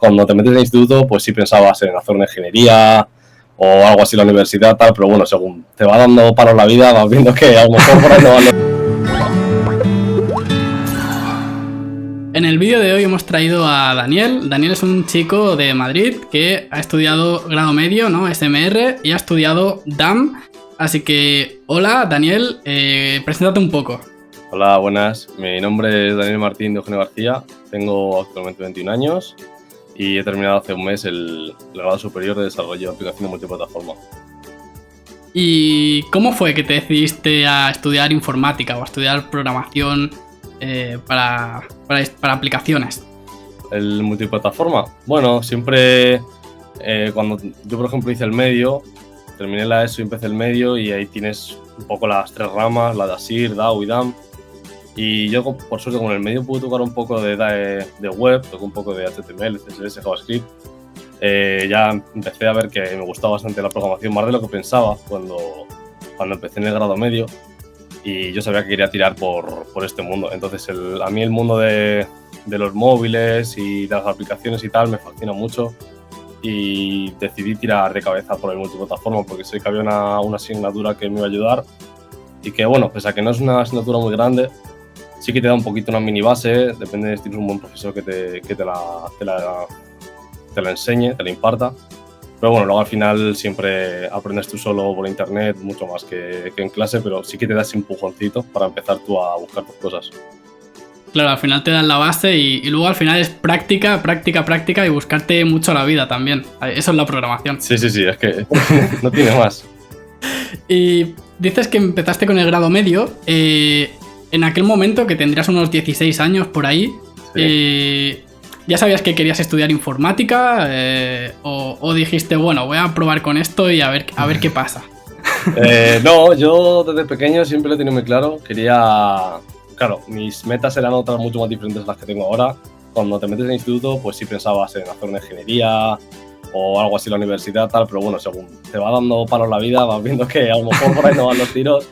cuando te metes en el instituto, pues sí pensabas en hacer una ingeniería o algo así en la universidad, tal, pero bueno, según te va dando palos la vida, vas viendo que a lo mejor por ahí no van los... En el vídeo de hoy hemos traído a Daniel. Daniel es un chico de Madrid que ha estudiado grado medio, ¿no? SMR, y ha estudiado DAM. Así que, hola Daniel, preséntate un poco. Hola, buenas. Mi nombre es Daniel Martín de Eugenio García. Tengo actualmente 21 años y he terminado hace un mes el grado superior de desarrollo de aplicaciones multiplataforma. ¿Y cómo fue que te decidiste a estudiar informática o a estudiar programación para aplicaciones? El multiplataforma, bueno, siempre cuando yo por ejemplo hice el medio, terminé la ESO y empecé el medio y ahí tienes un poco las tres ramas, la de ASIR, DAO y DAM. Y yo por suerte con el medio pude tocar un poco de web, toqué un poco de HTML, CSS, JavaScript. Ya empecé a ver que me gustaba bastante la programación, más de lo que pensaba cuando empecé en el grado medio. Y yo sabía que quería tirar por este mundo. Entonces a mí el mundo de los móviles y de las aplicaciones y tal me fascina mucho. Y decidí tirar de cabeza por el multiplataforma porque sé que había una asignatura que me iba a ayudar. Y que bueno, pese a que no es una asignatura muy grande, sí que te da un poquito una mini base, depende de si tienes un buen profesor que te la enseñe, te la imparta. Pero bueno, luego al final siempre aprendes tú solo por internet, mucho más que en clase, pero sí que te da ese empujoncito para empezar tú a buscar tus cosas. Claro, al final te dan la base y luego al final es práctica y buscarte mucho la vida también. Eso es la programación. Sí, es que no tiene más. Y dices que empezaste con el grado medio. En aquel momento, que tendrías unos 16 años por ahí, sí. ¿Ya sabías que querías estudiar informática? ¿O dijiste, bueno, voy a probar con esto y a ver qué pasa? No, yo desde pequeño siempre lo he tenido muy claro. Claro, mis metas eran otras mucho más diferentes a las que tengo ahora. Cuando te metes en el instituto, pues sí pensabas en hacer una ingeniería o algo así en la universidad, tal, pero bueno, según te va dando palos la vida, vas viendo que a lo mejor por ahí no van los tiros.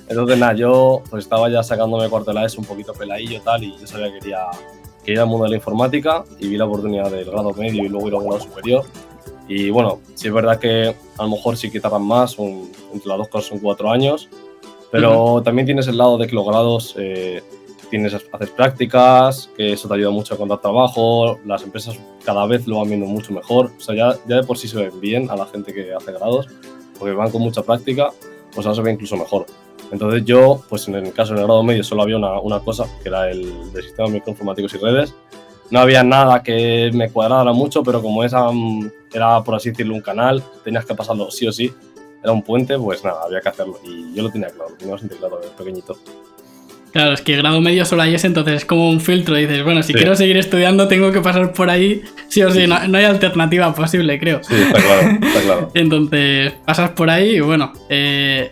Entonces nada, yo pues estaba ya sacándome cuarto de la ESO un poquito peladillo tal y yo sabía que quería ir al mundo de la informática y vi la oportunidad del grado medio y luego ir al grado superior. Y bueno, sí es verdad que a lo mejor sí que tardan más, entre las dos cosas son 4 años, pero también tienes el lado de que los grados haces prácticas, que eso te ayuda mucho a encontrar trabajo, las empresas cada vez lo van viendo mucho mejor, o sea, ya de por sí se ven bien a la gente que hace grados, porque van con mucha práctica, pues ahora se ve incluso mejor. Entonces yo, pues en el caso del grado medio solo había una cosa, que era el de sistemas microinformáticos y redes. No había nada que me cuadrara mucho, pero como esa era, por así decirlo, un canal, tenías que pasarlo sí o sí, era un puente, pues nada, había que hacerlo. Y yo lo tenía claro, lo tenía bastante claro desde pequeñito. Claro, es que grado medio solo hay ese, entonces es como un filtro. Dices, bueno, si quiero seguir estudiando tengo que pasar por ahí, sí o sí, no hay alternativa posible, creo. Sí, está claro. Entonces pasas por ahí y bueno,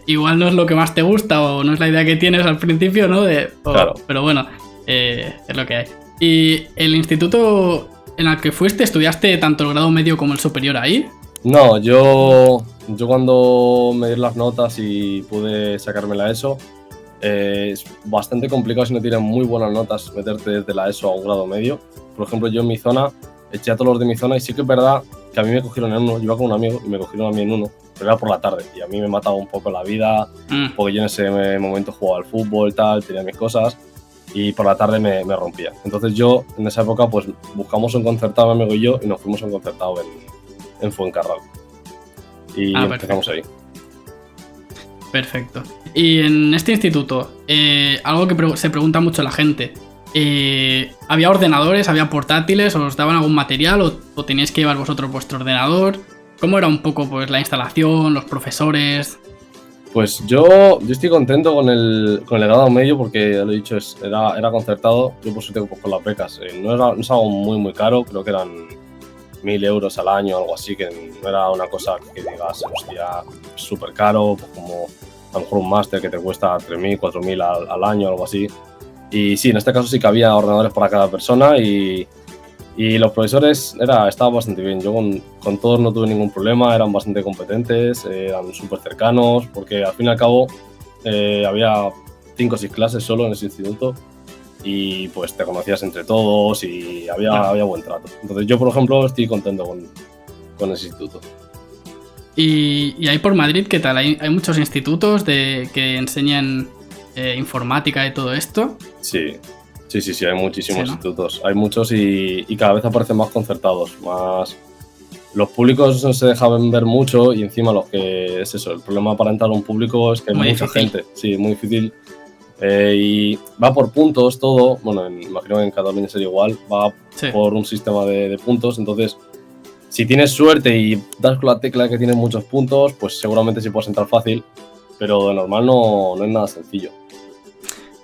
igual no es lo que más te gusta o no es la idea que tienes al principio, ¿no? Claro. Pero bueno, es lo que hay. ¿Y el instituto en el que fuiste, estudiaste tanto el grado medio como el superior ahí? No, yo cuando me dieron las notas y pude sacarme la ESO, es bastante complicado si no tienes muy buenas notas meterte desde la ESO a un grado medio. Por ejemplo, yo en mi zona eché a todos los de mi zona y sí que es verdad que a mí me cogieron en uno, yo iba con un amigo y me cogieron a mí en uno, pero era por la tarde y a mí me mataba un poco la vida porque yo en ese momento jugaba al fútbol, tal, tenía mis cosas y por la tarde me rompía. Entonces yo en esa época pues buscamos un concertado, mi amigo y yo, y nos fuimos a un concertado en Fuencarral y empezamos ahí. Perfecto. Y en este instituto, algo que se pregunta mucho la gente, ¿había ordenadores, había portátiles, os daban algún material o teníais que llevar vosotros vuestro ordenador? ¿Cómo era un poco pues la instalación, los profesores? Pues yo estoy contento con el grado medio porque, ya lo he dicho, era concertado. Yo por suerte pues, con las becas. No es algo muy caro, creo que eran 1.000 euros al año, algo así, que no era una cosa que digas, hostia, súper caro, pues como a lo mejor un máster que te cuesta 3.000, 4.000 al año, algo así. Y sí, en este caso sí que había ordenadores para cada persona y los profesores estaban bastante bien. Yo con todos no tuve ningún problema, eran bastante competentes, eran súper cercanos, porque al fin y al cabo había 5 o 6 clases solo en ese instituto y pues te conocías entre todos y había buen trato. Entonces yo, por ejemplo, estoy contento con ese instituto. Y ahí por Madrid, ¿qué tal? ¿Hay muchos institutos que enseñan informática y todo esto? Sí, hay muchísimos institutos. Hay muchos y cada vez aparecen más concertados, más... Los públicos no se dejan ver mucho y encima lo que es eso, el problema para entrar a un público es que hay mucha gente. Sí, muy difícil. Y va por puntos todo. Bueno, imagino que en Cataluña sería igual. Va por un sistema de puntos. Entonces, si tienes suerte y das con la tecla que tienes muchos puntos, pues seguramente sí puedes entrar fácil. Pero de normal no es nada sencillo.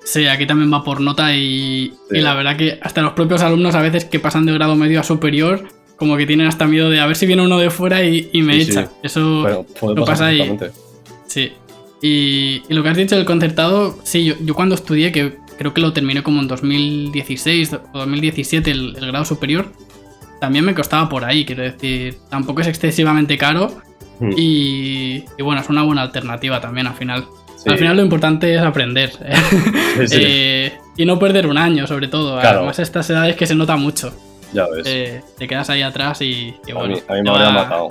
Sí, aquí también va por nota y la verdad que hasta los propios alumnos a veces que pasan de grado medio a superior, como que tienen hasta miedo de a ver si viene uno de fuera y me echa. Sí. Eso lo pasa ahí. Sí. Y lo que has dicho del concertado, sí, yo cuando estudié, que creo que lo terminé como en 2016 o 2017 el grado superior, también me costaba por ahí, quiero decir, tampoco es excesivamente caro y bueno, es una buena alternativa también al final. Sí. Al final lo importante es aprender y no perder un año sobre todo, claro. Además estas edades que se nota mucho. Ya ves. Te quedas ahí atrás y bueno. A mí me habría matado.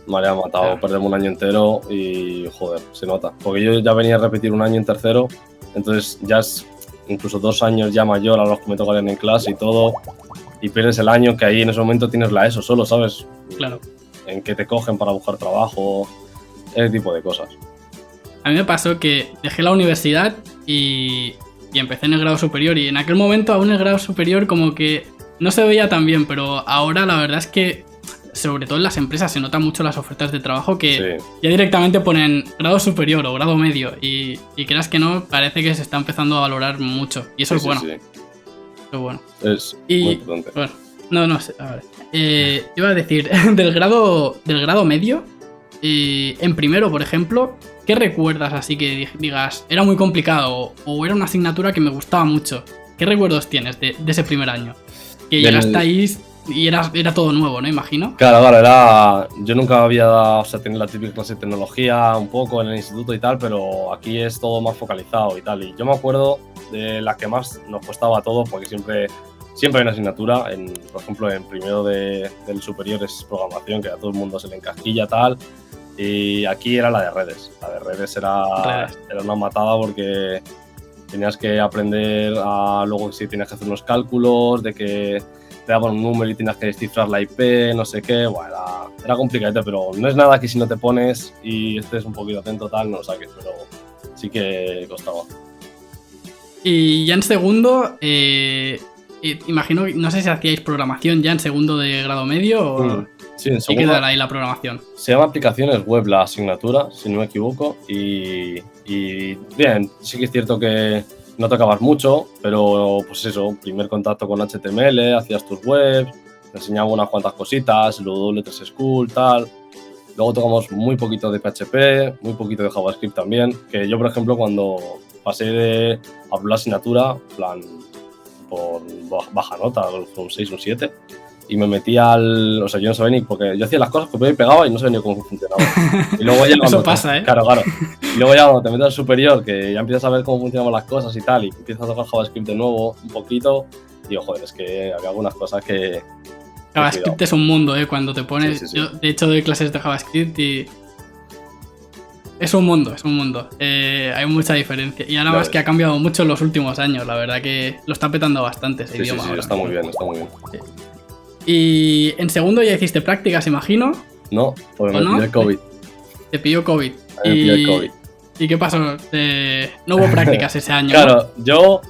Me habría matado perderme un año entero y joder, se nota. Porque yo ya venía a repetir un año en tercero, entonces ya es incluso 2 años ya mayor a los que me tocarían en clase y todo. Y pierdes el año que ahí en ese momento tienes la ESO solo, ¿sabes? Claro. En que te cogen para buscar trabajo, ese tipo de cosas. A mí me pasó que dejé la universidad y empecé en el grado superior y en aquel momento aún el grado superior como que no se veía tan bien, pero ahora la verdad es que sobre todo en las empresas se notan mucho las ofertas de trabajo que ya directamente ponen grado superior o grado medio y creas que no, parece que se está empezando a valorar mucho y eso es bueno. Sí. Eso es bueno. Es muy importante. Bueno, no sé, a ver. Iba a decir, del grado medio, en primero, por ejemplo, ¿qué recuerdas así que digas, era muy complicado o era una asignatura que me gustaba mucho? ¿Qué recuerdos tienes de ese primer año? Que llegaste ahí y era todo nuevo, ¿no? Imagino. Claro, yo nunca había tenido la típica clase de tecnología un poco en el instituto y tal, pero aquí es todo más focalizado y tal. Y yo me acuerdo de la que más nos costaba a todos, porque siempre hay una asignatura, por ejemplo, en primero del superior es programación, que a todo el mundo se le encasquilla tal, y aquí era la de redes. La de redes era una matada porque tenías que aprender luego si tenías que hacer unos cálculos, de que te daban un número y tenías que descifrar la IP, no sé qué, bueno, era complicado, pero no es nada que si no te pones y estés un poquito atento tal, no lo saques, pero sí que costaba. Y ya en segundo, imagino, no sé si hacíais programación ya en segundo de grado medio o... Sí, en segundo. ¿Y qué tal ahí la programación? Se llama aplicaciones web la asignatura, si no me equivoco, y bien, sí que es cierto que no tocabas mucho, pero pues eso, primer contacto con HTML, hacías tus webs, te enseñaba unas cuantas cositas, el W3 School, tal. Luego tocamos muy poquito de PHP, muy poquito de JavaScript también, que yo, por ejemplo, cuando pasé de la asignatura, plan, por baja nota, un 6 o un 7, y me metí o sea, yo no sabía ni, porque yo hacía las cosas, copiaba y pegaba y no sabía ni cómo funcionaba. Y luego ya eso pasa, ¿eh? Claro. Y luego ya cuando te metes al superior, que ya empiezas a ver cómo funcionaban las cosas y tal, y empiezas a tocar JavaScript de nuevo un poquito, digo, joder, es que había algunas cosas que... JavaScript es un mundo, ¿eh? Cuando te pones... Sí. Yo, de hecho, doy clases de JavaScript y... Es un mundo. Hay mucha diferencia. Y ahora más que ha cambiado mucho en los últimos años, la verdad que lo está petando bastante ese idioma. Sí, ahora. Está muy bien. Sí. Y en segundo ya hiciste prácticas, imagino. No, porque me pilló el COVID. Te pilló COVID. Me pilló el COVID. ¿Y qué pasó? No hubo prácticas ese año. Claro, ¿no? Yo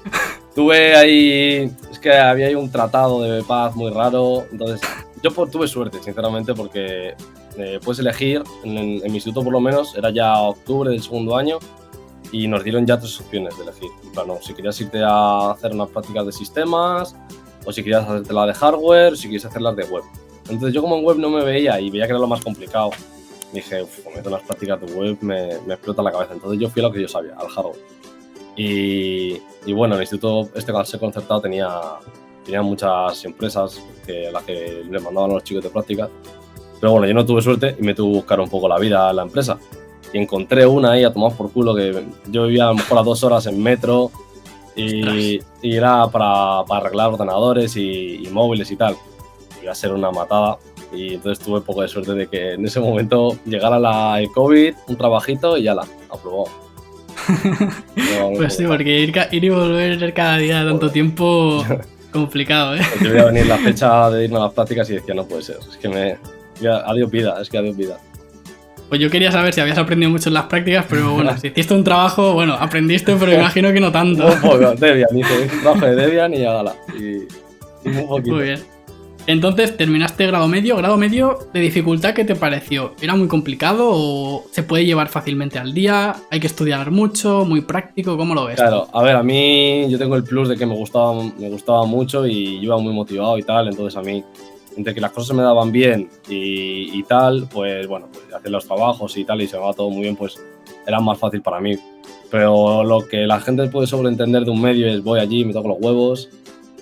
tuve ahí... Es que había ahí un tratado de paz muy raro. Entonces, yo tuve suerte, sinceramente, porque puedes elegir, en mi instituto por lo menos, era ya octubre del segundo año, y nos dieron ya 3 opciones de elegir. En plan, si querías irte a hacer unas prácticas de sistemas, o si querías hacerte la de hardware, o si querías hacer las de web. Entonces yo como en web no me veía y veía que era lo más complicado. Dije, meto unas prácticas de web, me explota la cabeza. Entonces yo fui a lo que yo sabía, al hardware. Y bueno, el instituto al ser concertado tenía muchas empresas a las que les mandaban a los chicos de prácticas. Pero bueno, yo no tuve suerte y me tuve que buscar un poco la vida a la empresa. Y encontré una ahí a tomar por culo, que yo vivía a lo mejor a 2 horas en metro. y era para arreglar ordenadores y móviles y tal. Iba a ser una matada. Y entonces tuve poco de suerte de que en ese momento llegara el COVID, un trabajito y ya aprobado. Pues sí, porque ir y volver cada día tanto tiempo, complicado, ¿eh? Yo voy a venir la fecha de irme a las prácticas y decía, no puede ser, es que adiós vida. Pues yo quería saber si habías aprendido mucho en las prácticas, pero bueno, si hiciste un trabajo, bueno, aprendiste, pero imagino que no tanto. Un poco, Debian, hice un trabajo de Debian y ya y un poquito. Muy bien. Entonces, terminaste grado medio. ¿Grado medio de dificultad qué te pareció? ¿Era muy complicado o se puede llevar fácilmente al día? ¿Hay que estudiar mucho? ¿Muy práctico? ¿Cómo lo ves? Claro, a ver, a mí yo tengo el plus de que me gustaba mucho y yo iba muy motivado y tal, entonces a mí, entre que las cosas se me daban bien y tal, pues bueno, pues hacer los trabajos y tal y se me va todo muy bien, pues era más fácil para mí. Pero lo que la gente puede sobreentender de un medio es voy allí, me toco los huevos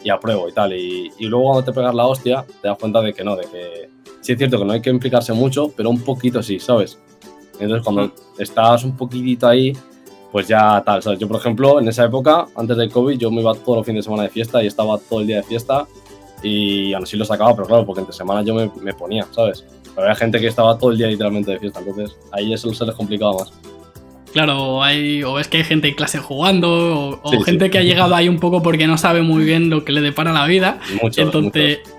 y apruebo y tal. Y luego cuando te pegas la hostia, te das cuenta de que no, de que sí es cierto que no hay que implicarse mucho, pero un poquito sí, ¿sabes? Entonces cuando estás un poquitito ahí, pues ya tal, ¿sabes? Yo, por ejemplo, en esa época, antes del COVID, yo me iba todos los fines de semana de fiesta y estaba todo el día de fiesta y aún así lo sacaba, pero claro, porque entre semana yo me ponía, ¿sabes? Pero había gente que estaba todo el día literalmente de fiesta, entonces ahí eso se les complicaba más. Claro, o es que hay gente en clase jugando, o Sí, gente sí. que ha llegado ahí un poco porque no sabe muy bien lo que le depara la vida. Muchos.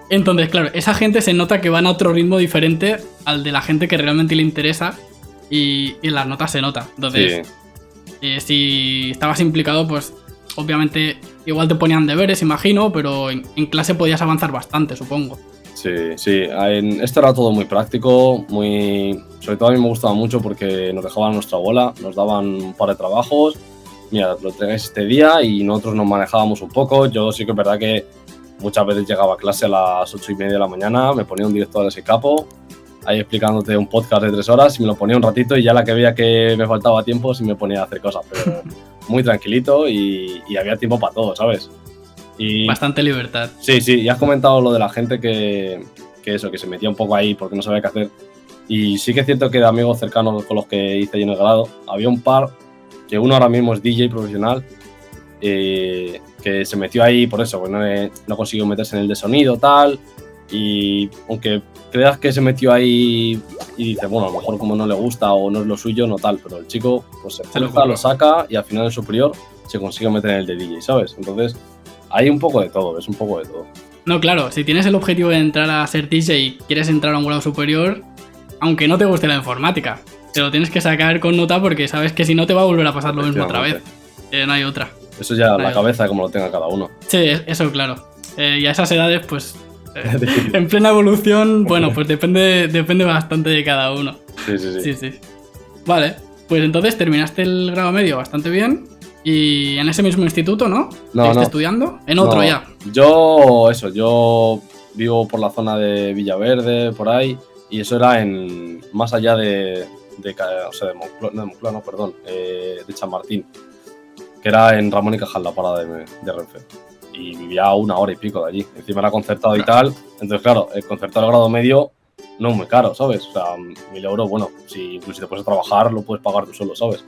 Entonces, claro, esa gente se nota que van a otro ritmo diferente al de la gente que realmente le interesa y en las notas se nota. Entonces, si estabas implicado, pues obviamente igual te ponían deberes, imagino, pero en clase podías avanzar bastante, supongo. Sí. Esto era todo muy práctico, sobre todo a mí me gustaba mucho porque nos dejaban nuestra bola, nos daban un par de trabajos, mira, lo entregáis este día y nosotros nos manejábamos un poco. Yo sí que es verdad que muchas veces llegaba a clase a las 8:30 de la mañana, me ponía un director de ese capo, ahí explicándote un podcast de 3 horas y me lo ponía un ratito y ya la que veía que me faltaba tiempo sí me ponía a hacer cosas, pero muy tranquilito y había tiempo para todo, ¿sabes? Y bastante libertad. Sí, y has comentado lo de la gente que se metía un poco ahí porque no sabía qué hacer. Y sí que es cierto que de amigos cercanos con los que hice yo en el grado, había un par, que uno ahora mismo es DJ profesional, que se metió ahí por eso, porque no consiguió meterse en el de sonido, tal. Y aunque creas que se metió ahí y dices, bueno, a lo mejor como no le gusta o no es lo suyo, no tal, pero el chico pues se esfuerza, lo saca y al final en superior se consigue meter en el de DJ, ¿sabes? Entonces hay un poco de todo, es un poco de todo. No, claro, si tienes el objetivo de entrar a ser DJ y quieres entrar a un grado superior, aunque no te guste la informática, te lo tienes que sacar con nota porque sabes que si no te va a volver a pasar lo mismo otra vez. No hay otra. Eso ya la cabeza como lo tenga cada uno. Sí, eso claro. Y a esas edades, pues, en plena evolución, bueno, pues depende bastante de cada uno. Sí. Vale, pues entonces terminaste el grado medio bastante bien. Y en ese mismo instituto, ¿no? ¿Estás estudiando? ¿En otro ya? Yo vivo por la zona de Villaverde, por ahí, y eso era más allá de Chamartín, que era en Ramón y Cajal, la parada de Renfe. Y vivía a 1 hora y pico de allí. Encima era concertado y tal. Entonces, claro, el concertado de grado medio no es muy caro, ¿sabes? O sea, 1.000 euros, bueno, si incluso te puedes trabajar, lo puedes pagar tú solo, ¿sabes?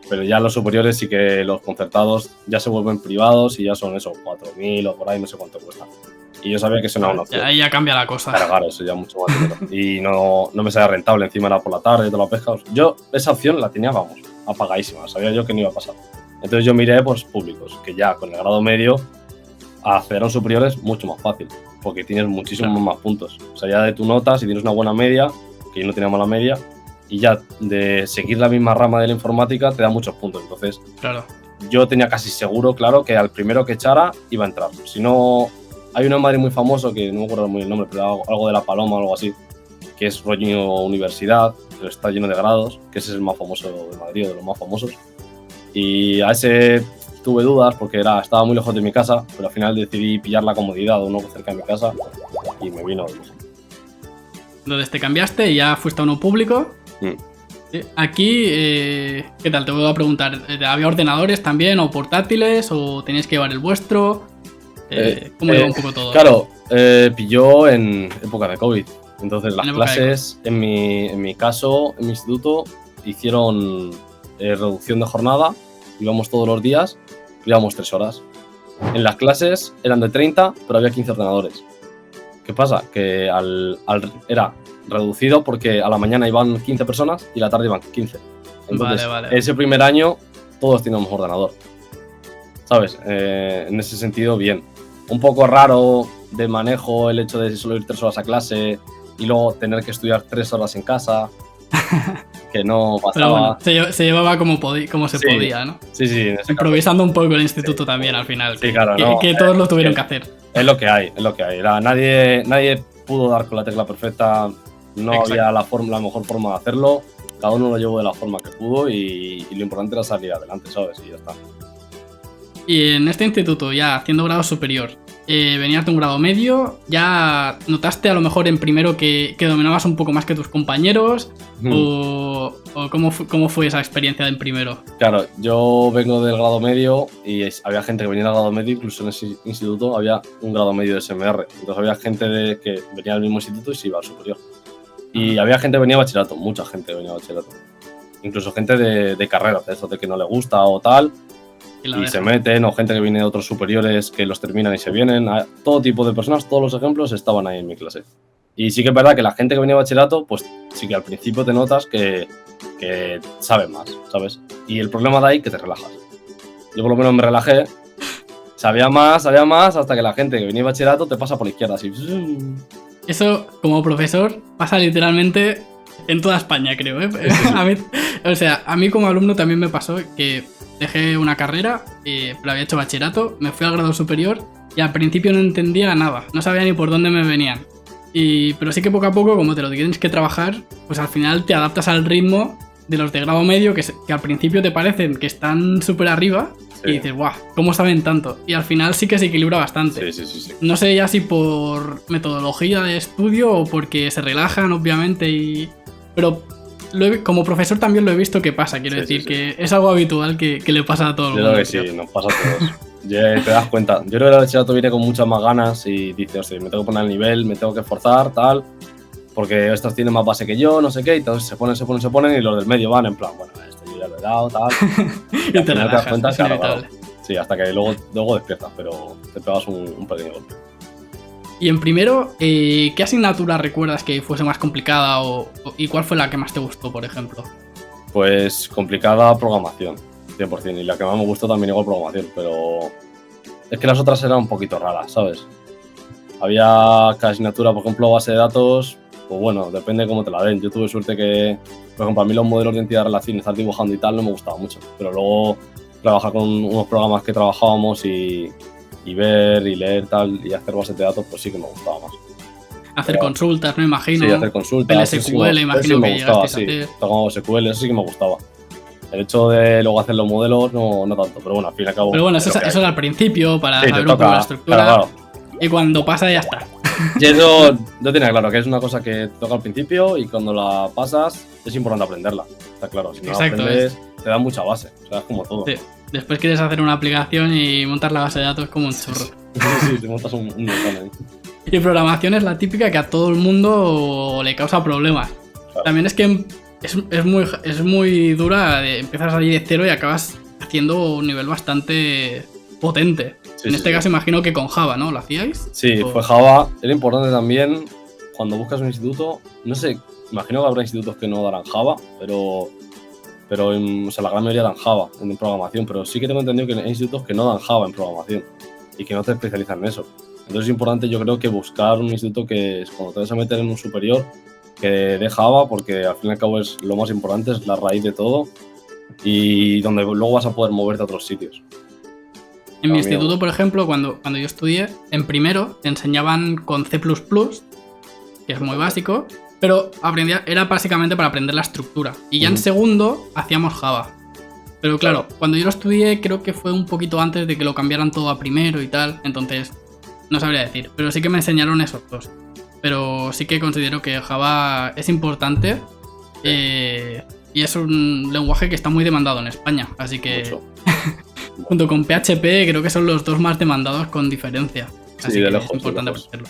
Pero ya los superiores sí que los concertados ya se vuelven privados y ya son eso, 4.000 o por ahí, no sé cuánto cuesta. Y yo sabía que eso no era una opción. Ahí ya cambia la cosa. Claro, eso ya mucho más dinero. Y no me salía rentable, encima era por la tarde y toda la pesca. Yo esa opción la tenía, vamos, apagadísima, sabía yo que no iba a pasar. Entonces yo miré pues públicos, que ya con el grado medio acceder a un superior es mucho más fácil, porque tienes muchísimos más puntos. O sea, ya de tu nota, si tienes una buena media, que yo no tenía mala media, y ya de seguir la misma rama de la informática te da muchos puntos. Entonces, claro, yo tenía casi seguro, claro, que al primero que echara iba a entrar. Si no, hay uno en Madrid muy famoso, que no me acuerdo muy el nombre, pero algo de La Paloma o algo así, que es rollo universidad, pero está lleno de grados, que ese es el más famoso de Madrid, o de los más famosos. Y a ese tuve dudas porque estaba muy lejos de mi casa, pero al final decidí pillar la comodidad de uno cerca de mi casa y me vino de lujo. Entonces te cambiaste y ya fuiste a uno público. Aquí, ¿qué tal? Te voy a preguntar, ¿había ordenadores también o portátiles o tenías que llevar el vuestro? ¿Cómo iba un poco todo? Claro, pilló en época de COVID. Entonces las clases, en mi caso, en mi instituto, hicieron reducción de jornada. Íbamos todos los días, íbamos 3 horas. En las clases eran de 30, pero había 15 ordenadores. ¿Qué pasa? Que era reducido porque a la mañana iban 15 personas y a la tarde iban 15. Entonces, Vale. ese primer año todos teníamos ordenador. ¿Sabes? En ese sentido, bien. Un poco raro de manejo el hecho de solo ir 3 horas a clase y luego tener que estudiar 3 horas en casa, que no pasaba. Pero bueno, se llevaba como se podía, ¿no? Sí. Improvisando un poco el instituto también al final. Sí, claro. Que todos lo tuvieron que hacer. Es lo que hay. Nadie pudo dar con la tecla perfecta, no Exacto. había la mejor forma de hacerlo, cada uno lo llevó de la forma que pudo y lo importante era salir adelante, ¿sabes? Y ya está. Y en este instituto, ya haciendo grado superior, venías de un grado medio, ¿ya notaste a lo mejor en primero que dominabas un poco más que tus compañeros? ¿O cómo fue esa experiencia en primero? Claro, yo vengo del grado medio y había gente que venía del grado medio, incluso en ese instituto había un grado medio de SMR. Entonces había gente que venía del mismo instituto y se iba al superior. Y había gente que venía a bachillerato, mucha gente venía a bachillerato. Incluso gente de carrera, de eso de que no le gusta o tal. Y se meten, o gente que viene de otros superiores que los terminan y se vienen. Todo tipo de personas, todos los ejemplos estaban ahí en mi clase. Y sí que es verdad que la gente que venía a bachillerato, pues sí que al principio te notas que sabe más, ¿sabes? Y el problema de ahí que te relajas. Yo por lo menos me relajé, sabía más, hasta que la gente que venía a bachillerato te pasa por la izquierda, así. Eso, como profesor, pasa literalmente en toda España, creo, ¿eh? Sí. A mí como alumno también me pasó que dejé una carrera, pero había hecho bachillerato, me fui al grado superior y al principio no entendía nada, no sabía ni por dónde me venían. Pero sí que poco a poco, como te lo tienes que trabajar, pues al final te adaptas al ritmo de los de grado medio que al principio te parecen que están súper arriba. Sí. Y dices, guau, ¿cómo saben tanto? Y al final sí que se equilibra bastante. Sí. No sé ya si por metodología de estudio o porque se relajan, obviamente, pero como profesor también lo he visto que pasa, quiero decir, que es algo habitual que le pasa a todo el mundo. Yo creo que sí, nos pasa a todos. Te das cuenta. Yo creo que el bachillerato viene con muchas más ganas y dice, hostia, me tengo que poner el nivel, me tengo que esforzar, tal, porque estos tienen más base que yo, no sé qué, y entonces se ponen y los del medio van en plan, bueno, esto yo ya lo he dado, tal. Y te das cuenta, claro. Sí, hasta que luego despiertas, pero te pegas un pequeño golpe. Y en primero, ¿qué asignatura recuerdas que fuese más complicada y cuál fue la que más te gustó, por ejemplo? Pues complicada programación, 100%, y la que más me gustó también igual programación, pero es que las otras eran un poquito raras, ¿sabes? Había cada asignatura, por ejemplo, base de datos, pues bueno, depende de cómo te la den. Yo tuve suerte que, por ejemplo, a mí los modelos de entidad de relación, estar dibujando y tal, no me gustaba mucho, pero luego trabajar con unos programas que trabajábamos y ver y leer tal y hacer bases de datos, pues sí que me gustaba más. Hacer consultas, me imagino. Sí, hacer consultas. PLSQL, imagino que llegaste a hacer. Tocamos SQL, eso sí que me gustaba. El hecho de luego hacer los modelos no tanto, pero bueno, al fin y al cabo. Pero bueno, eso es al principio, para saber un poco la estructura. Claro. Y cuando pasa ya está. Y eso yo tenía claro que es una cosa que toca al principio y cuando la pasas es importante aprenderla. Está claro, si no la aprendes te da mucha base, o sea, es como todo. Sí. Después quieres hacer una aplicación y montar la base de datos como un churro. Sí, te montas un montón ahí. Y programación es la típica que a todo el mundo le causa problemas. Claro. También es que es muy dura, empiezas allí de cero y acabas haciendo un nivel bastante potente. Sí, en este caso imagino que con Java, ¿no? ¿Lo hacíais? Sí, fue Java. Era importante también cuando buscas un instituto, no sé, imagino que habrá institutos que no darán Java, pero o sea, la gran mayoría dan Java en programación, pero sí que tengo entendido que hay institutos que no dan Java en programación y que no te especializan en eso. Entonces es importante, yo creo, que buscar un instituto que cuando te vas a meter en un superior que dé Java, porque al fin y al cabo es lo más importante, es la raíz de todo y donde luego vas a poder moverte a otros sitios. En mi instituto, por ejemplo, cuando yo estudié, en primero te enseñaban con C++, que es muy básico, pero era básicamente para aprender la estructura. Y ya en segundo hacíamos Java. Pero claro, cuando yo lo estudié creo que fue un poquito antes de que lo cambiaran todo a primero y tal, entonces no sabría decir. Pero sí que me enseñaron esos dos. Pero sí que considero que Java es importante y es un lenguaje que está muy demandado en España. Así que junto con PHP creo que son los dos más demandados con diferencia. Así que es importante aprenderlo.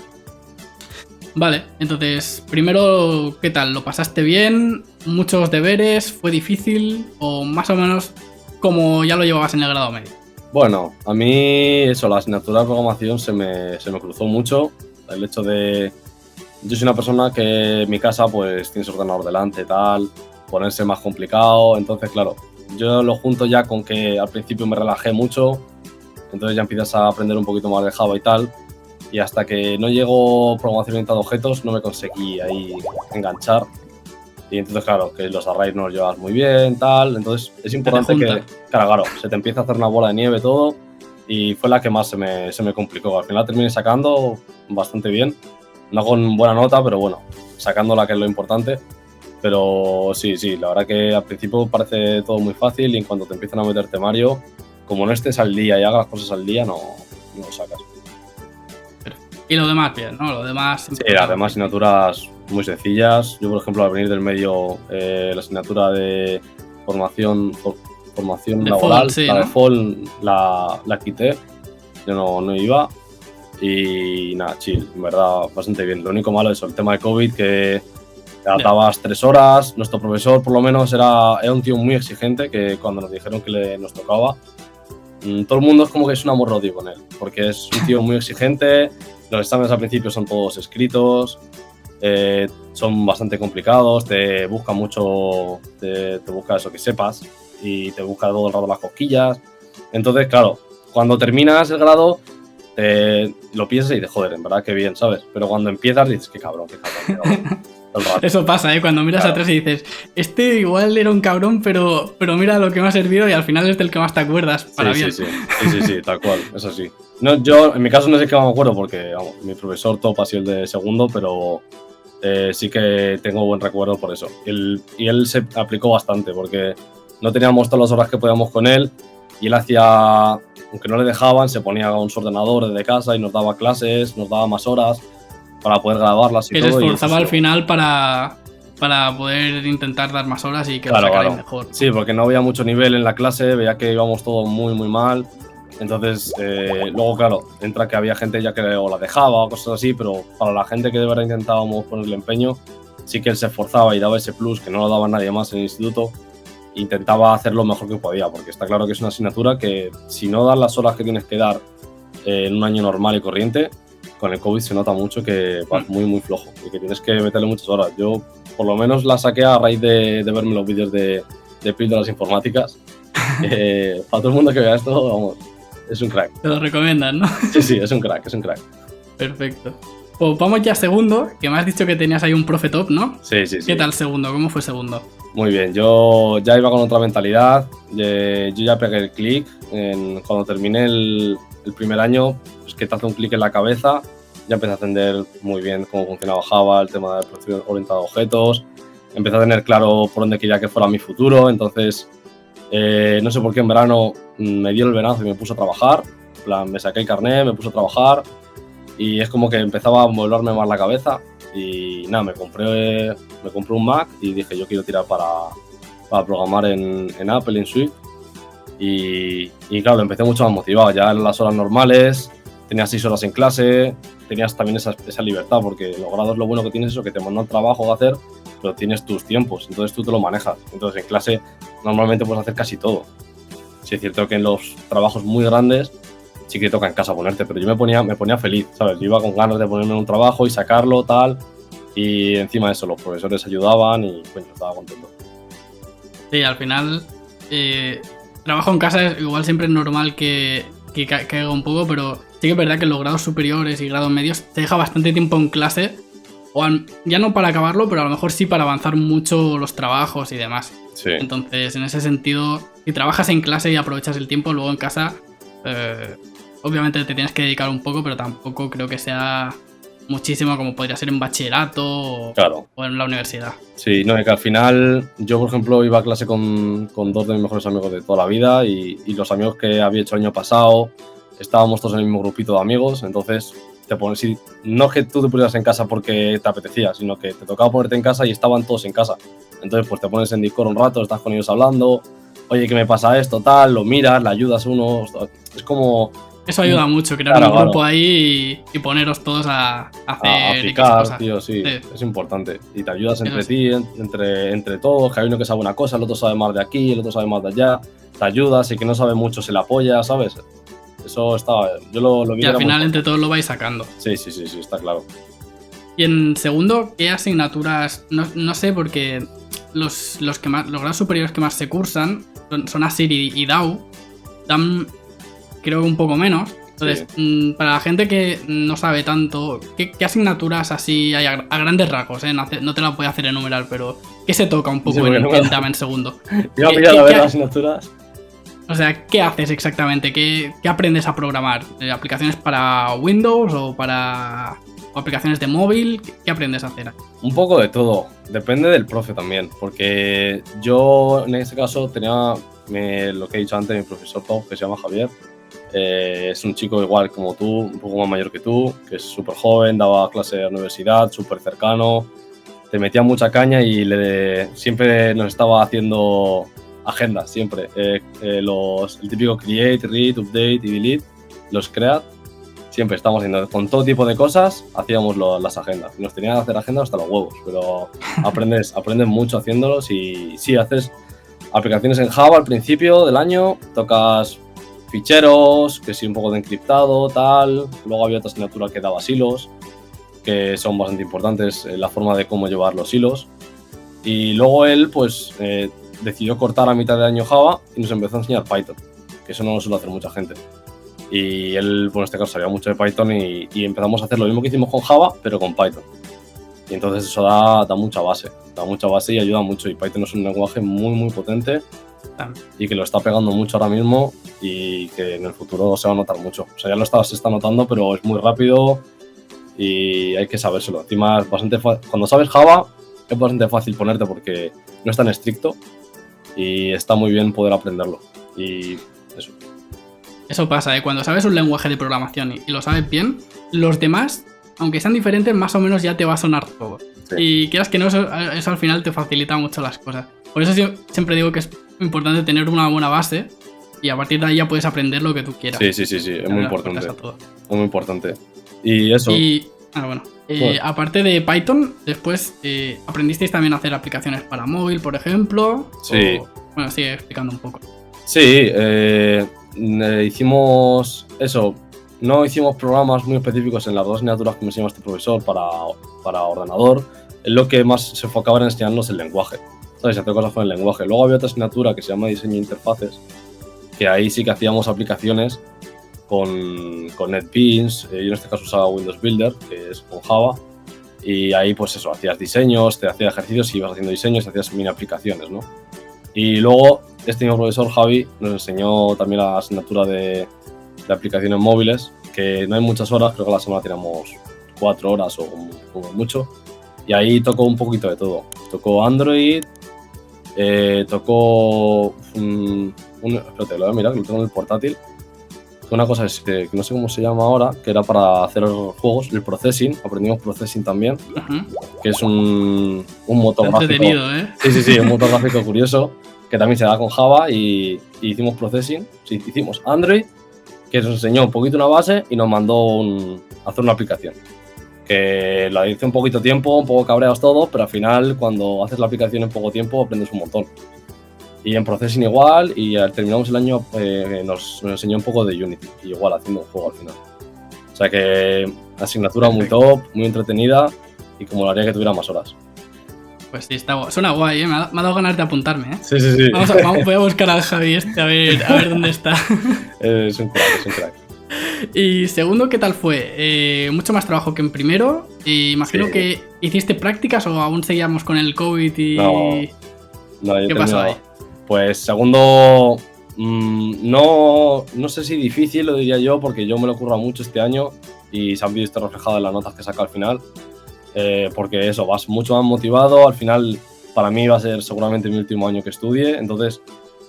Vale, entonces, primero, ¿qué tal? ¿Lo pasaste bien? ¿Muchos deberes? ¿Fue difícil? ¿O más o menos como ya lo llevabas en el grado medio? Bueno, a mí eso, la asignatura de programación se me cruzó mucho. El hecho de... Yo soy una persona que en mi casa pues tiene su ordenador delante, tal, ponerse más complicado. Entonces, claro, yo lo junto ya con que al principio me relajé mucho, entonces ya empiezas a aprender un poquito más de Java y tal. Y hasta que no llegó programación orientada a objetos no me conseguí ahí enganchar. Y entonces, claro, que los arrays no los llevas muy bien, tal. Entonces es importante que, claro, se te empieza a hacer una bola de nieve todo. Y fue la que más se me complicó. Al final terminé sacando bastante bien. No con buena nota, pero bueno, sacándola, que es lo importante. Pero sí, la verdad que al principio parece todo muy fácil y en cuanto te empiezan a meter temario, como no estés al día y hagas cosas al día, no lo sacas. Y lo demás bien, ¿no? Lo demás... Sí, las demás asignaturas muy sencillas. Yo, por ejemplo, al venir del medio, la asignatura de formación de laboral, sí, la ¿no? de FOL, la quité. Yo no iba. Y nada, chill, en verdad, bastante bien. Lo único malo es el tema de COVID, que te adaptabas 3 horas. Nuestro profesor, por lo menos, era un tío muy exigente, que cuando nos dijeron que nos tocaba, todo el mundo es como que es un amor-odio con él, porque es un tío muy exigente. Los exámenes al principio son todos escritos, son bastante complicados, te busca mucho, te busca eso que sepas y te busca todo el rato las cosquillas. Entonces, claro, cuando terminas el grado, lo piensas y dices, joder, en verdad que bien, ¿sabes? Pero cuando empiezas dices, qué cabrón. Eso pasa, cuando miras atrás y dices, este igual era un cabrón, pero mira lo que me ha servido y al final es del que más te acuerdas para bien. Sí, tal cual, es así. No, yo, en mi caso, no sé qué me acuerdo porque vamos, mi profesor top ha sido el de segundo, pero sí que tengo buen recuerdo por eso. Y él se aplicó bastante porque no teníamos todas las horas que podíamos con él y él hacía, aunque no le dejaban, se ponía con su ordenador desde casa y nos daba clases, nos daba más horas para poder grabarlas y que todo. Que se esforzaba al final para poder intentar dar más horas y que lo sacarais mejor. Sí, porque no había mucho nivel en la clase, veía que íbamos todo muy, muy mal. Entonces, luego, claro, entra que había gente ya que o la dejaba o cosas así, pero para la gente que de verdad intentábamos ponerle empeño, sí que él se esforzaba y daba ese plus que no lo daba nadie más en el instituto. Intentaba hacer lo mejor que podía, porque está claro que es una asignatura que si no das las horas que tienes que dar en un año normal y corriente, con el COVID se nota mucho que vas muy, muy flojo y que tienes que meterle muchas horas. Yo, por lo menos, la saqué a raíz de verme los vídeos de píldoras informáticas. Para todo el mundo que vea esto, vamos, es un crack. Te lo recomiendan, ¿no? Sí, es un crack. Perfecto. Pues vamos ya a segundo, que me has dicho que tenías ahí un profe top, ¿no? Sí. ¿Qué tal segundo? ¿Cómo fue segundo? Muy bien, yo ya iba con otra mentalidad. Yo ya pegué el clic. Cuando terminé el primer año, pues que te hace un clic en la cabeza. Ya empecé a entender muy bien cómo funcionaba Java, el tema de programación orientada a objetos. Empecé a tener claro por dónde quería que fuera mi futuro. Entonces, no sé por qué en verano me dio el venazo y me puse a trabajar. En plan, me saqué el carnet, me puse a trabajar y es como que empezaba a moverme más la cabeza. Y nada, me compré un Mac y dije, yo quiero tirar para programar en Apple, en Swift. Y claro, empecé mucho más motivado. Ya en las horas normales, tenías 6 horas en clase, tenías también esa libertad, porque los grados lo bueno que tienes es eso, que te mandan trabajo a hacer, pero tienes tus tiempos, entonces tú te lo manejas. Entonces en clase normalmente puedes hacer casi todo. Sí es cierto que en los trabajos muy grandes sí que toca en casa ponerte, pero yo me ponía feliz, ¿sabes? Yo iba con ganas de ponerme en un trabajo y sacarlo, tal, y encima de eso los profesores ayudaban y bueno, estaba contento. Sí, al final trabajo en casa igual siempre es normal que caiga un poco, pero sí que es verdad que en los grados superiores y grados medios te deja bastante tiempo en clase, o ya no para acabarlo, pero a lo mejor sí para avanzar mucho los trabajos y demás. Sí. Entonces, en ese sentido, si trabajas en clase y aprovechas el tiempo, luego en casa, obviamente te tienes que dedicar un poco, pero tampoco creo que sea muchísimo como podría ser en bachillerato Claro. o en la universidad. Sí, no, es que al final yo, por ejemplo, iba a clase con 2 de mis mejores amigos de toda la vida y los amigos que había hecho el año pasado, estábamos todos en el mismo grupito de amigos, entonces no es que tú te pusieras en casa porque te apetecía, sino que te tocaba ponerte en casa y estaban todos en casa. Entonces pues te pones en Discord un rato, estás con ellos hablando, oye, ¿qué me pasa esto? Tal, lo miras, le ayudas a uno, es como Eso ayuda mucho, crear un grupo ahí y poneros todos a hacer aplicar, cosas. tío, sí, es importante. Y te ayudas entre ti, entre todos, que hay uno que sabe una cosa, el otro sabe más de aquí, el otro sabe más de allá. Te ayudas y que no sabe mucho se le apoya, ¿sabes? Eso está, yo lo vi. Y al final entre todos lo vais sacando. Sí, está claro. Y en segundo, ¿qué asignaturas? No sé, porque los grados superiores que más se cursan son ASIR y DAO. Dan, creo que un poco menos. Entonces, para la gente que no sabe tanto, ¿qué asignaturas así hay a grandes rasgos? No te la voy a hacer enumerar, pero ¿qué se toca un poco en DAO en segundo? Iba a mirar a ver las asignaturas. O sea, ¿qué haces exactamente? ¿Qué aprendes a programar? ¿Aplicaciones para Windows o para aplicaciones de móvil? ¿Qué aprendes a hacer? Un poco de todo. Depende del profe también. Porque yo, en este caso, tenía lo que he dicho antes, mi profesor top, que se llama Javier. Es un chico igual como tú, un poco más mayor que tú, que es súper joven, daba clase de la universidad, súper cercano. Te metía mucha caña y siempre nos estaba haciendo agendas, siempre. El típico create, read, update y delete, los create. Siempre estamos haciendo, con todo tipo de cosas, hacíamos las agendas. Nos tenían que hacer agendas hasta los huevos, pero aprendes mucho haciéndolos y sí, haces aplicaciones en Java al principio del año, tocas ficheros, que sí, un poco de encriptado, tal. Luego había otra asignatura que daba hilos, que son bastante importantes, la forma de cómo llevar los hilos. Y luego él, pues, decidió cortar a mitad de año Java y nos empezó a enseñar Python, que eso no lo suele hacer mucha gente. Y él, por este caso, sabía mucho de Python y empezamos a hacer lo mismo que hicimos con Java, pero con Python. Y entonces eso da mucha base y ayuda mucho. Y Python es un lenguaje muy, muy potente y que lo está pegando mucho ahora mismo y que en el futuro se va a notar mucho. O sea, ya se está notando, pero es muy rápido y hay que sabérselo. Encima es bastante fácil. Cuando sabes Java es bastante fácil ponerte porque no es tan estricto y está muy bien poder aprenderlo. Y eso. Eso pasa, cuando sabes un lenguaje de programación y lo sabes bien, los demás, aunque sean diferentes, más o menos ya te va a sonar todo. Sí. Y quieras que no, eso al final te facilita mucho las cosas. Por eso siempre digo que es importante tener una buena base y a partir de ahí ya puedes aprender lo que tú quieras. Sí, es muy importante. Muy importante. Y eso. Aparte de Python, después aprendisteis también a hacer aplicaciones para móvil, por ejemplo. Sí. Bueno, sigue explicando un poco. Sí, hicimos eso. No hicimos programas muy específicos en las dos asignaturas que me enseñó este profesor para ordenador. Lo que más se enfocaba en enseñarnos el lenguaje, ¿sabes? Hacer cosas con el lenguaje. Luego había otra asignatura que se llama diseño de interfaces, que ahí sí que hacíamos aplicaciones con NetBeans. Yo en este caso usaba Windows Builder, que es con Java. Y ahí pues eso, hacías diseños, te hacías ejercicios y ibas haciendo diseños, hacías mini aplicaciones, ¿no? Y luego este mismo profesor, Javi, nos enseñó también la asignatura de aplicaciones móviles, que no hay muchas horas, creo que a la semana tenemos 4 horas o como mucho. Y ahí tocó un poquito de todo. Tocó Android, tocó espérate, lo voy a mirar, que lo tengo en el portátil. Una cosa es que no sé cómo se llama ahora, que era para hacer juegos, el processing, aprendimos processing también, que es un motor gráfico. Sí, un motor gráfico curioso, que también se da con Java y hicimos processing, hicimos Android, que nos enseñó un poquito una base y nos mandó hacer una aplicación. Que la hice un poquito tiempo, un poco cabreados todos, pero al final cuando haces la aplicación en poco tiempo aprendes un montón. Y en Processing igual, y terminamos el año, nos enseñó un poco de Unity, y igual haciendo un juego al final. O sea que asignatura muy top, muy entretenida, y como lo haría que tuviera más horas. Pues sí, suena guay, me ha dado ganas de apuntarme, ¿eh? Sí. Voy a buscar al Javi a ver dónde está. Es un crack. Y segundo, ¿qué tal fue? Mucho más trabajo que en primero. Imagino que hiciste prácticas o aún seguíamos con el COVID y... No, ¿qué pasó ahí? Pues segundo, no sé si difícil, lo diría yo, porque yo me lo curro mucho este año y se han visto reflejado en las notas que saca al final. Porque eso, vas mucho más motivado. Al final, para mí va a ser seguramente mi último año que estudie, entonces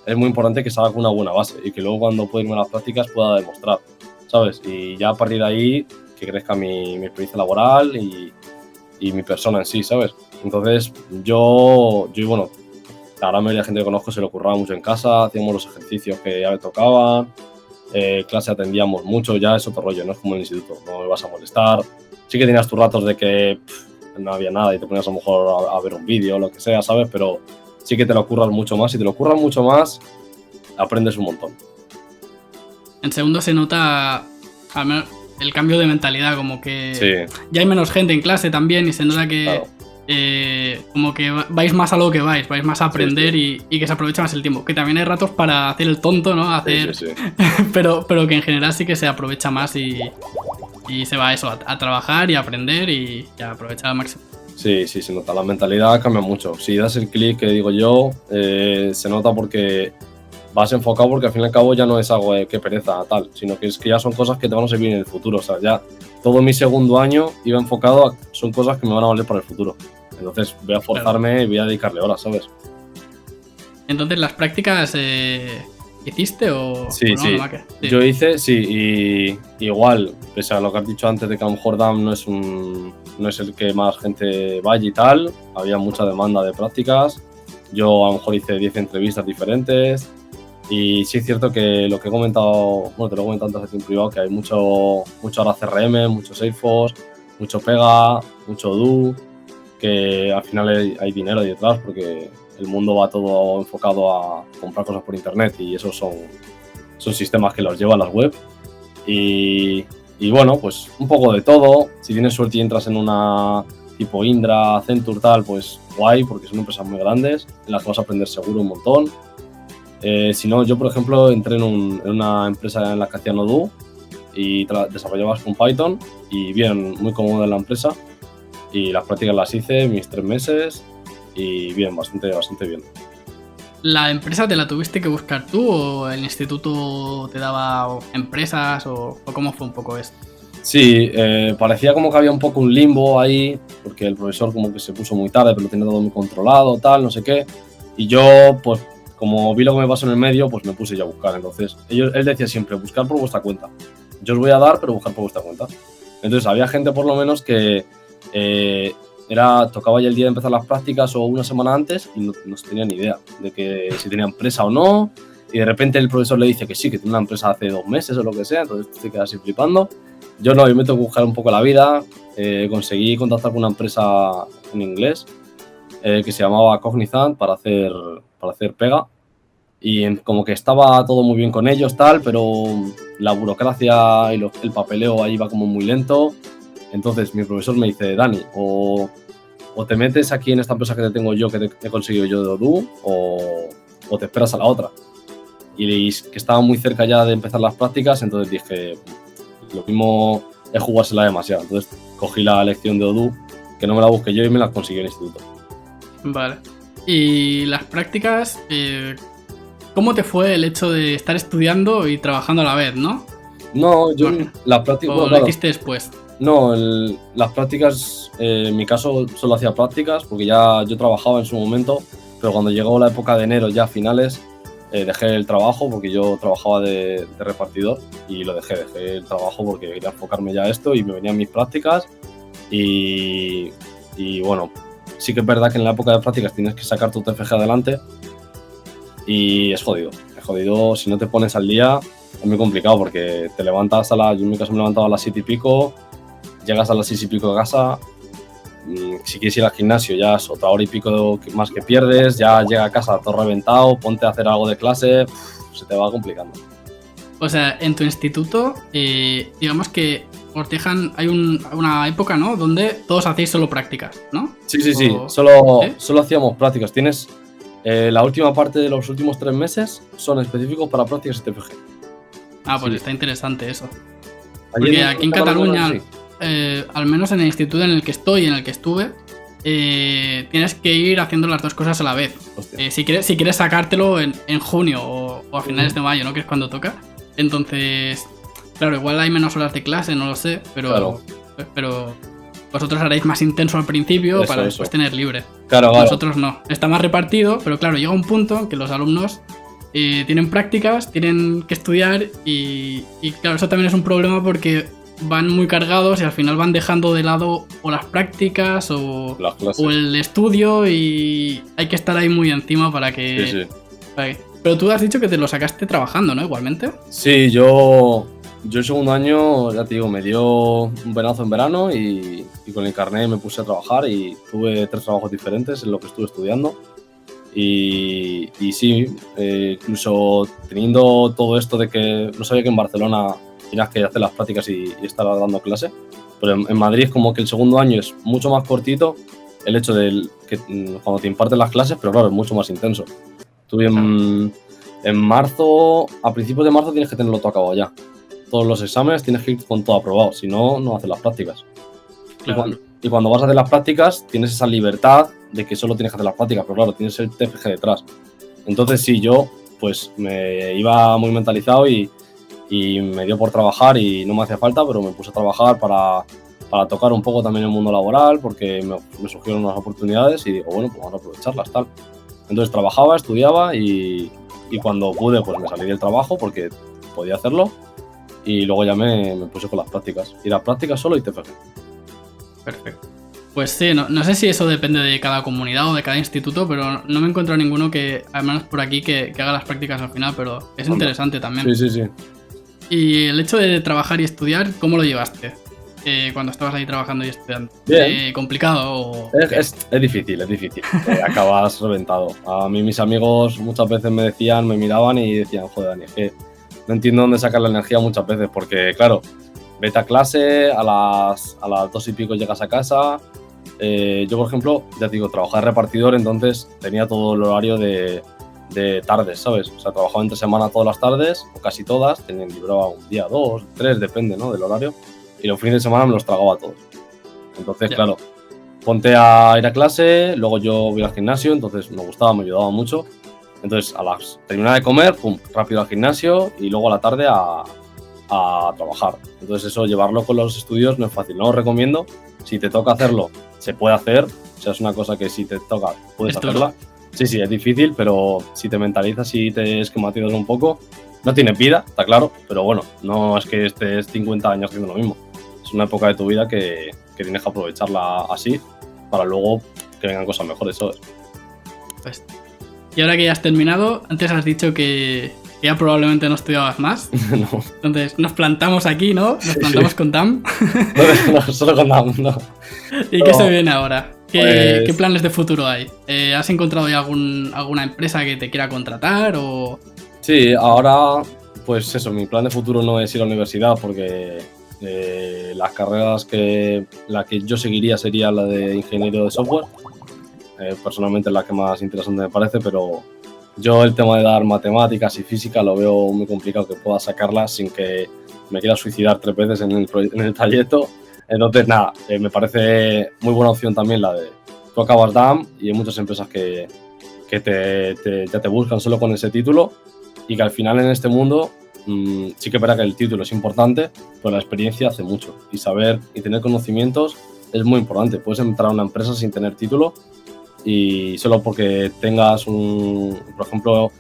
es muy importante que salga con una buena base y que luego cuando pueda irme a las prácticas pueda demostrar, ¿sabes? Y ya a partir de ahí que crezca mi experiencia laboral y mi persona en sí, ¿sabes? Entonces yo bueno, la gran mayoría de gente que conozco se lo curraba mucho en casa, hacíamos los ejercicios que ya me tocaban clase atendíamos mucho, ya es otro rollo, no es como en el instituto, no me vas a molestar. Sí que tenías tus ratos de que no había nada y te ponías a lo mejor a ver un vídeo o lo que sea, ¿sabes? Pero sí que te lo curras mucho más. Si te lo curras mucho más, aprendes un montón. En segundo se nota al menos el cambio de mentalidad, como que Sí. ya hay menos gente en clase también y se nota que Claro. como que vais más a lo que vais más a aprender Sí. y que se aprovecha más el tiempo. Que también hay ratos para hacer el tonto, ¿no? Hacer, Sí. pero que en general sí que se aprovecha más y se va a eso, a trabajar y a aprender y a aprovechar al máximo. Sí, se nota. La mentalidad cambia mucho. Si das el clic que digo yo, se nota porque vas enfocado, porque al fin y al cabo ya no es algo de qué pereza tal, sino que es que ya son cosas que te van a servir en el futuro. O sea, ya todo mi segundo año iba enfocado a son cosas que me van a valer para el futuro. Entonces voy a forzarme y voy a dedicarle horas, ¿sabes? Entonces, ¿las prácticas hiciste o Sí, o no, sí. Maque? Sí. Yo hice, sí, y igual, pese a lo que has dicho antes de que a lo mejor DAM no es el que más gente vaya y tal, había mucha demanda de prácticas. Yo a lo mejor hice 10 entrevistas diferentes y sí es cierto que lo que he comentado, bueno, te lo he comentado antes aquí en privado, que hay mucho ahora CRM, mucho Salesforce, mucho Pega, mucho Do, que al final hay dinero detrás porque el mundo va todo enfocado a comprar cosas por internet y esos son sistemas que los llevan las web. Y bueno, pues un poco de todo. Si tienes suerte y entras en una tipo Indra, Accenture, tal, pues guay, porque son empresas muy grandes en las que vas a aprender seguro un montón. Si no, yo por ejemplo entré en una empresa en la que hacía Odoo y desarrollabas con Python y bien, muy cómodo en la empresa. Y las prácticas las hice mis 3 meses y bien, bastante bien. ¿La empresa te la tuviste que buscar tú o el instituto te daba empresas o cómo fue un poco esto? Sí, parecía como que había un poco un limbo ahí, porque el profesor como que se puso muy tarde, pero lo tenía todo muy controlado, tal, no sé qué. Y yo, pues, como vi lo que me pasó en el medio, pues me puse yo a buscar. Entonces, él decía siempre, buscar por vuestra cuenta. Yo os voy a dar, pero buscar por vuestra cuenta. Entonces, había gente por lo menos que tocaba ya el día de empezar las prácticas o una semana antes y no se tenía ni idea de que si tenía empresa o no. Y de repente el profesor le dice que sí, que tiene una empresa hace 2 meses o lo que sea. Entonces, te quedas así flipando. Yo no, yo me tengo que buscar un poco la vida. Conseguí contactar con una empresa en inglés que se llamaba Cognizant para hacer Pega. Y como que estaba todo muy bien con ellos, tal, pero la burocracia y el papeleo ahí va como muy lento. Entonces mi profesor me dice, Dani, o te metes aquí en esta empresa que te tengo yo, que te he conseguido yo de Odoo, o te esperas a la otra. Y que estaba muy cerca ya de empezar las prácticas, entonces dije, lo mismo es jugársela demasiado. Entonces cogí la lección de Odoo, que no me la busqué yo y me la conseguí en el instituto. Vale. Y las prácticas, ¿cómo te fue el hecho de estar estudiando y trabajando a la vez, no? No, yo Vale. las prácticas... ¿O Bueno, lo claro, hiciste después? no, las prácticas, en mi caso solo hacía prácticas porque ya yo trabajaba en su momento, pero cuando llegó la época de enero, ya a finales, dejé el trabajo porque yo trabajaba de repartidor y lo dejé el trabajo porque quería enfocarme ya a esto y me venían mis prácticas y bueno, sí que es verdad que en la época de prácticas tienes que sacar tu TFG adelante y es jodido, si no te pones al día es muy complicado porque te levantas yo en mi caso me levantaba a las 7 y pico, llegas a las 6 y pico de casa, si quieres ir al gimnasio ya es otra hora y pico más que pierdes, ya llega a casa todo reventado, ponte a hacer algo de clase, se te va complicando. O sea, en tu instituto, digamos que os dejan, hay una época, ¿no? Donde todos hacéis solo prácticas, ¿no? Sí, O- solo hacíamos prácticas. Tienes la última parte de los últimos 3 meses son específicos para prácticas TFG. Ah, pues Sí. está interesante eso. Allí Porque aquí en Cataluña, sí. al menos en el instituto en el que estoy, en el que estuve, tienes que ir haciendo las dos cosas a la vez. Hostia. Si quieres sacártelo en junio o a finales de mayo, ¿no? Que es cuando toca. Entonces, claro, igual hay menos horas de clase, no lo sé, pero vosotros haréis más intenso al principio Eso, para eso. después tener libre. Claro. Nosotros no. Está más repartido, pero claro, llega un punto en que los alumnos tienen prácticas, tienen que estudiar y claro, eso también es un problema porque van muy cargados y al final van dejando de lado o las prácticas o Las clases. el estudio y hay que estar ahí muy encima para que... Sí. Pero tú has dicho que te lo sacaste trabajando, ¿no? Igualmente. Sí, yo el segundo año, ya te digo, me dio un venazo en verano y con el carnet me puse a trabajar y tuve 3 trabajos diferentes en lo que estuve estudiando. Y sí, incluso teniendo todo esto de que no sabía que en Barcelona tenías que hacer las prácticas y estar dando clase, pero en Madrid como que el segundo año es mucho más cortito el hecho de que cuando te imparten las clases, pero claro, es mucho más intenso. Tuve en marzo, a principios de marzo tienes que tenerlo todo acabado ya. Todos los exámenes tienes que ir con todo aprobado, si no, no haces las prácticas. Claro. Y cuando vas a hacer las prácticas tienes esa libertad de que solo tienes que hacer las prácticas, pero claro, tienes el TFG detrás. Entonces sí, yo pues me iba muy mentalizado y me dio por trabajar y no me hacía falta, pero me puse a trabajar para tocar un poco también el mundo laboral porque me surgieron unas oportunidades y digo, bueno, pues vamos a aprovecharlas, tal. Entonces trabajaba, estudiaba y cuando pude pues me salí del trabajo porque podía hacerlo y luego ya me puse con las prácticas. Y las prácticas solo y TFG. Perfecto. Pues sí, no sé si eso depende de cada comunidad o de cada instituto, pero no me encuentro ninguno que, al menos por aquí, que haga las prácticas al final, pero es interesante también. Sí. Y el hecho de trabajar y estudiar, ¿cómo lo llevaste? Cuando estabas ahí trabajando y estudiando. Bien. ¿Complicado o...? Es difícil. Acabas reventado. A mí mis amigos muchas veces me decían, me miraban y decían, joder, Dani, es que no entiendo dónde sacar la energía muchas veces, porque claro, vete a clase, a las 2 y pico llegas a casa. Yo, por ejemplo, ya te digo, trabajaba de repartidor, entonces tenía todo el horario de tardes, ¿sabes? O sea, trabajaba entre semana todas las tardes, o casi todas, tenía libraba un día, 2, 3, depende, ¿no? Del horario. Y los fines de semana me los tragaba todos. Entonces, claro, ponte a ir a clase, luego yo voy al gimnasio, entonces me gustaba, me ayudaba mucho. Entonces, terminaba de comer, pum, rápido al gimnasio y luego a la tarde a trabajar. Entonces, eso, llevarlo con los estudios no es fácil, no lo recomiendo. Si te toca hacerlo, se puede hacer. O sea, es una cosa que si te toca, puedes hacerla. Sí, es difícil, pero si te mentalizas y te esquematizas un poco, no tienes vida, está claro, pero bueno, no es que estés 50 años haciendo lo mismo. Es una época de tu vida que tienes que aprovecharla así para luego que vengan cosas mejores, ¿sabes? Pues, y ahora que ya has terminado, antes has dicho que ya probablemente no estudiabas más. No. Entonces nos plantamos aquí, ¿no? Nos plantamos con DAM. No, solo con DAM, no. ¿Y qué se viene ahora? ¿Qué planes de futuro hay? ¿Has encontrado ya alguna empresa que te quiera contratar o...? Sí, ahora, pues eso, mi plan de futuro no es ir a la universidad porque las carreras la que yo seguiría sería la de ingeniero de software. Personalmente es la que más interesante me parece, pero yo el tema de dar matemáticas y física lo veo muy complicado que pueda sacarlas sin que me quiera suicidar 3 veces en el trayecto. Entonces, nada, me parece muy buena opción también la de tú acabas DAM y hay muchas empresas que ya te buscan solo con ese título y que al final en este mundo sí que es verdad que el título es importante, pero la experiencia hace mucho y saber y tener conocimientos es muy importante. Puedes entrar a una empresa sin tener título y solo porque tengas por ejemplo,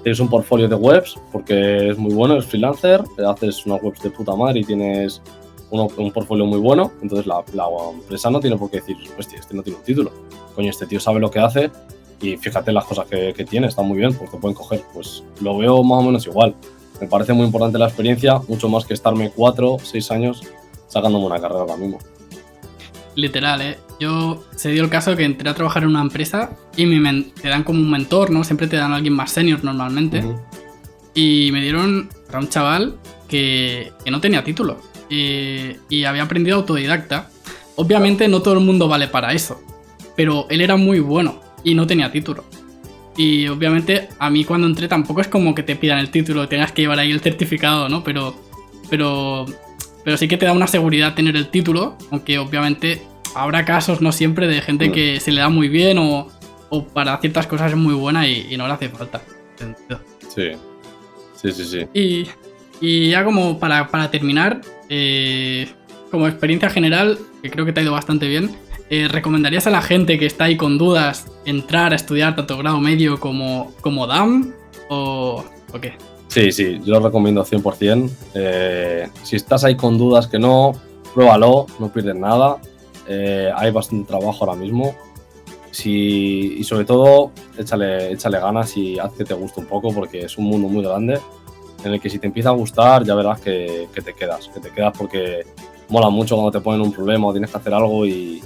tienes un portfolio de webs porque es muy bueno, eres freelancer, haces unas webs de puta madre y tienes un portfolio muy bueno, entonces la empresa no tiene por qué decir, hostia, este no tiene un título, coño, este tío sabe lo que hace y fíjate las cosas que tiene, está muy bien, porque pueden coger, pues lo veo más o menos igual. Me parece muy importante la experiencia, mucho más que estarme 4 o 6 años sacándome una carrera ahora mismo. Literal, Yo se dio el caso que entré a trabajar en una empresa y te dan como un mentor, ¿no? Siempre te dan a alguien más senior normalmente. Uh-huh. Y me dieron a un chaval que no tenía título y había aprendido autodidacta. Obviamente no todo el mundo vale para eso, pero él era muy bueno y no tenía título. Y obviamente a mí cuando entré tampoco es como que te pidan el título, tengas que llevar ahí el certificado, ¿no? Pero sí que te da una seguridad tener el título, aunque obviamente habrá casos, no siempre, de gente que se le da muy bien o para ciertas cosas es muy buena y no le hace falta. Sí. Y ya como para terminar, como experiencia general, que creo que te ha ido bastante bien, ¿recomendarías a la gente que está ahí con dudas entrar a estudiar tanto grado medio como DAM o qué? Sí, yo lo recomiendo 100%. Si estás ahí con dudas que no, pruébalo, no pierdes nada. Hay bastante trabajo ahora mismo. y sobre todo, échale ganas y haz que te guste un poco, porque es un mundo muy grande en el que si te empieza a gustar ya verás que te quedas porque mola mucho cuando te ponen un problema o tienes que hacer algo y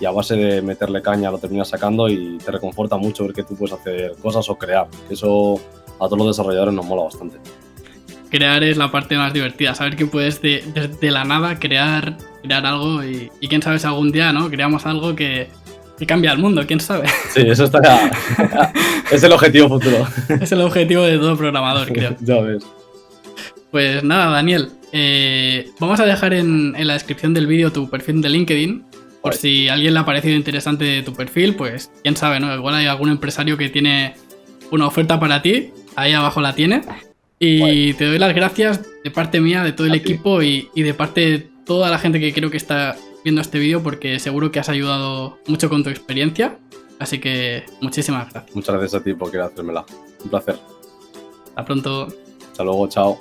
a base de meterle caña lo terminas sacando y te reconforta mucho ver que tú puedes hacer cosas o crear. Eso a todos los desarrolladores nos mola bastante. Crear es la parte más divertida, saber que puedes desde la nada crear algo y quién sabe si algún día, ¿no? Creamos algo que cambia el mundo, quién sabe. Sí, eso está es el objetivo futuro. Es el objetivo de todo programador, creo. Ya ves. Pues nada, Daniel, vamos a dejar en la descripción del vídeo tu perfil de LinkedIn, por si a alguien le ha parecido interesante tu perfil, pues quién sabe, ¿no? Igual hay algún empresario que tiene una oferta para ti, ahí abajo la tiene. Y te doy las gracias de parte mía, de todo el equipo y de parte de toda la gente que creo que está viendo este vídeo, porque seguro que has ayudado mucho con tu experiencia. Así que muchísimas gracias. Muchas gracias a ti por querer hacérmela. Un placer. Hasta pronto. Hasta luego, chao.